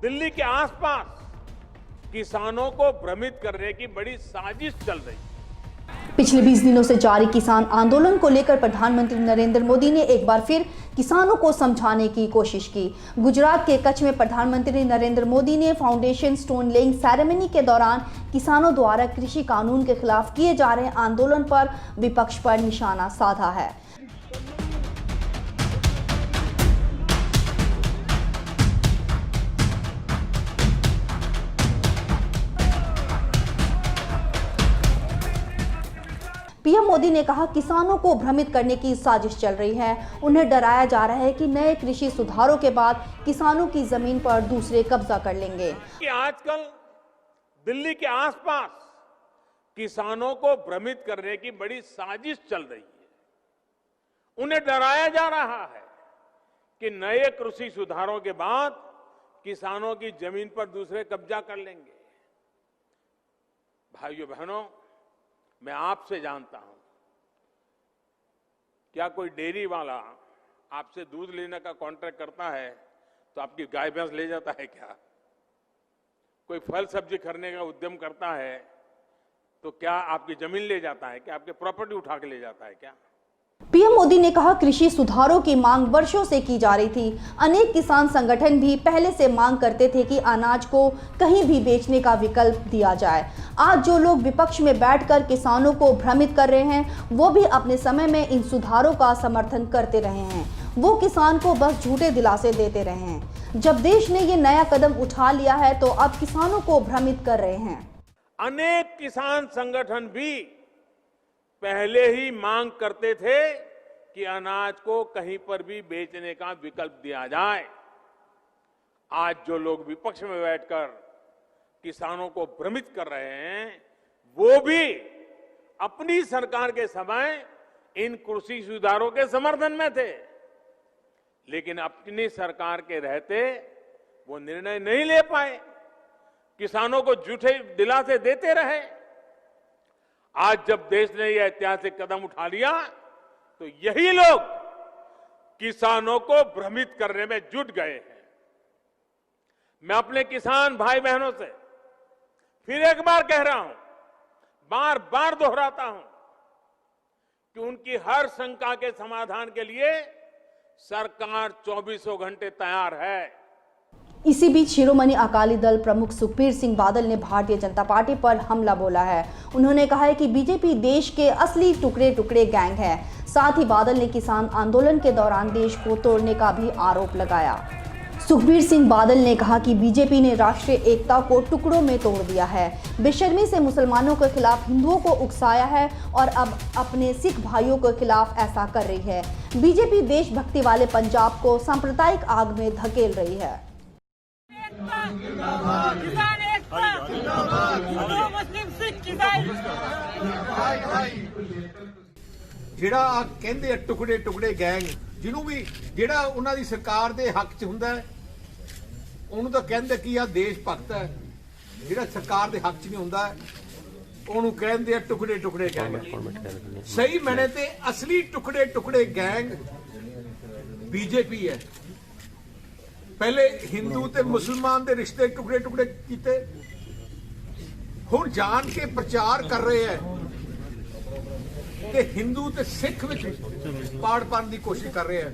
दिल्ली के आसपास किसानों को भ्रमित करने की बड़ी साजिश चल रही है। पिछले 20 दिनों से जारी किसान आंदोलन को लेकर प्रधानमंत्री नरेंद्र मोदी ने एक बार फिर किसानों को समझाने की कोशिश की। गुजरात के कच्छ में प्रधानमंत्री नरेंद्र मोदी ने फाउंडेशन स्टोन लेइंग सेरेमनी के दौरान किसानों द्वारा कृषि कानून के खिलाफ किए जा रहे आंदोलन पर विपक्ष पर निशाना साधा है। पीएम मोदी ने कहा, किसानों को भ्रमित करने की साजिश चल रही है। उन्हें डराया जा रहा है कि नए कृषि सुधारों के बाद किसानों की जमीन पर दूसरे कब्जा कर लेंगे। कि आजकल दिल्ली के आसपास किसानों को भ्रमित करने की बड़ी साजिश चल रही है। उन्हें डराया जा रहा है कि नए कृषि सुधारों के बाद किसानों की जमीन पर दूसरे कब्जा कर लेंगे। भाइयों बहनों, मैं आपसे जानता हूं, क्या कोई डेयरी वाला आपसे दूध लेने का कॉन्ट्रैक्ट करता है तो आपकी गाय भैंस ले जाता है क्या? कोई फल सब्जी खरीदने का उद्यम करता है तो क्या आपकी जमीन ले जाता है क्या? आपकी प्रॉपर्टी उठा के ले जाता है क्या? पीएम मोदी ने कहा, कृषि सुधारों की मांग वर्षों से की जा रही थी। अनेक किसान संगठन भी पहले से मांग करते थे कि अनाज को कहीं भी बेचने का विकल्प दिया जाए। आज जो लोग विपक्ष में बैठकर किसानों को भ्रमित कर रहे हैं, वो भी अपने समय में इन सुधारों का समर्थन करते रहे हैं। वो किसान को बस झूठे दिलासे देते रहे हैं। जब देश ने ये नया कदम उठा लिया है तो अब किसानों को भ्रमित कर रहे हैं। अनेक किसान संगठन भी पहले ही मांग करते थे कि अनाज को कहीं पर भी बेचने का विकल्प दिया जाए। आज जो लोग विपक्ष में बैठकर किसानों को भ्रमित कर रहे हैं, वो भी अपनी सरकार के समय इन कृषि सुधारों के समर्थन में थे, लेकिन अपनी सरकार के रहते वो निर्णय नहीं ले पाए, किसानों को झूठे दिलासे देते रहे। आज जब देश ने यह ऐतिहासिक कदम उठा लिया तो यही लोग किसानों को भ्रमित करने में जुट गए हैं। मैं अपने किसान भाई बहनों से फिर एक बार कह रहा हूं, बार बार दोहराता हूं कि उनकी हर शंका के समाधान के लिए सरकार 24 घंटे तैयार है। इसी बीच शिरोमणि अकाली दल प्रमुख सुखबीर सिंह बादल ने भारतीय जनता पार्टी पर हमला बोला है। उन्होंने कहा है कि बीजेपी देश के असली टुकड़े टुकड़े गैंग है। साथ ही बादल ने किसान आंदोलन के दौरान देश को तोड़ने का भी आरोप लगाया। सुखबीर सिंह बादल ने कहा कि बीजेपी ने राष्ट्रीय एकता को टुकड़ों में तोड़ दिया है, बेशर्मी से मुसलमानों के खिलाफ हिंदुओं को उकसाया है और अब अपने सिख भाइयों के खिलाफ ऐसा कर रही है। बीजेपी देशभक्ति वाले पंजाब को सांप्रदायिक आग में धकेल रही है। ਜਿਹੜਾ ਕਹਿੰਦੇ ਟੁਕੜੇ ਟੁਕੜੇ ਗੈਂਗ, ਜਿਹਨੂੰ ਵੀ ਜਿਹੜਾ ਉਹਨਾਂ ਦੀ ਸਰਕਾਰ ਦੇ ਹੱਕ 'ਚ ਹੁੰਦਾ ਹੈ ਉਹਨੂੰ ਤਾਂ ਕਹਿੰਦੇ ਕੀ ਆ ਦੇਸ਼ ਭਗਤ ਹੈ, ਜਿਹੜਾ ਸਰਕਾਰ ਦੇ ਹੱਕ 'ਚ ਨਹੀਂ ਹੁੰਦਾ ਉਹਨੂੰ ਕਹਿੰਦੇ ਆ ਟੁਕੜੇ ਟੁਕੜੇ ਗੈਂਗ। ਸਹੀ ਮੈਨੇ ਤੇ ਅਸਲੀ ਟੁਕੜੇ ਟੁਕੜੇ ਗੈਂਗ ਬੀਜੇਪੀ ਹੈ। ਪਹਿਲੇ ਹਿੰਦੂ ਤੇ ਮੁਸਲਮਾਨ ਦੇ ਰਿਸ਼ਤੇ ਟੁਕੜੇ ਟੁਕੜੇ ਕੀਤੇ, ਹੁਣ ਜਾਣ ਕੇ ਪ੍ਰਚਾਰ ਕਰ ਰਹੇ ਹੈ कि हिंदू ते सिख विच पाड़ पाने की कोशिश कर रहे हैं।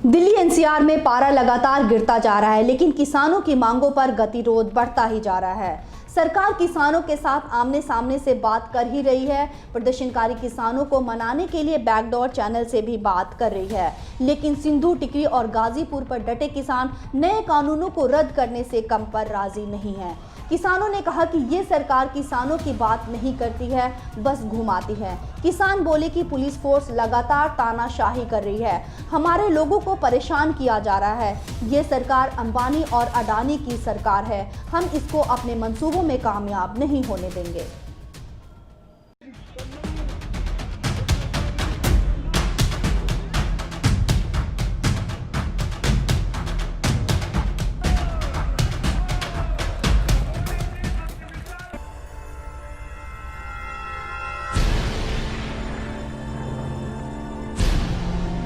दिल्ली एनसीआर में पारा लगातार गिरता जा रहा है, लेकिन किसानों की मांगों पर गतिरोध बढ़ता ही जा रहा है। सरकार किसानों के साथ आमने सामने से बात कर ही रही है। प्रदर्शनकारी किसानों को मनाने के लिए बैकडोर चैनल से भी बात कर रही है, लेकिन सिंधु टिकरी और गाजीपुर पर डटे किसान नए कानूनों को रद्द करने से कम पर राजी नहीं है। किसानों ने कहा कि ये सरकार किसानों की बात नहीं करती है, बस घुमाती है। किसान बोले कि पुलिस फोर्स लगातार तानाशाही कर रही है, हमारे लोगों को परेशान किया जा रहा है। ये सरकार अंबानी और अडानी की सरकार है, हम इसको अपने मंसूबों में कामयाब नहीं होने देंगे।